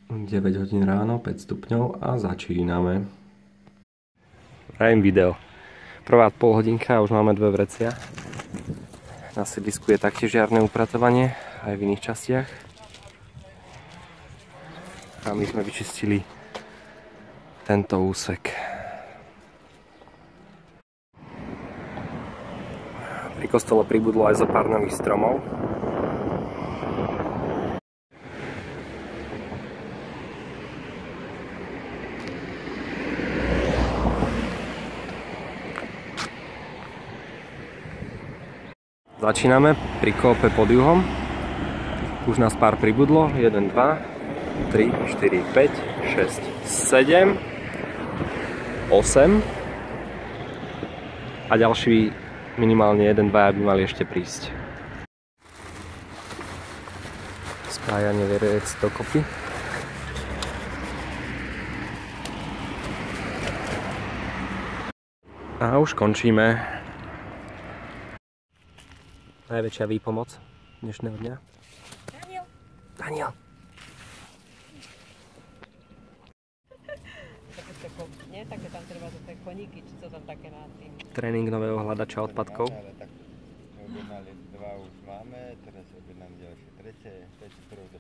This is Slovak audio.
9 hodín ráno, 5 stupňov a začíname. Prajem video. Prvá polhodinka a už máme 2 vrecia. Na sídlisku je taktiež jarné upratovanie, aj v iných častiach. A my sme vyčistili tento úsek. Pri kostole pribudlo aj zo pár nových stromov. Začíname pri kópe pod juhom. Už nás pár pribudlo. 1, 2, 3, 4, 5, 6, 7, 8. A ďalší minimálne 1, 2 by mali ešte prísť. Spájanie veriec dokopy. A už končíme. Najväčšia výpomoc dnešného dňa. Daniel! Daniel! Také tam treba do tej koníky, či co tam také na tým. Tréning nového hľadača odpadkov. Ale tak objednali 2 už máme, teraz objednám ďalšie 3. 5 do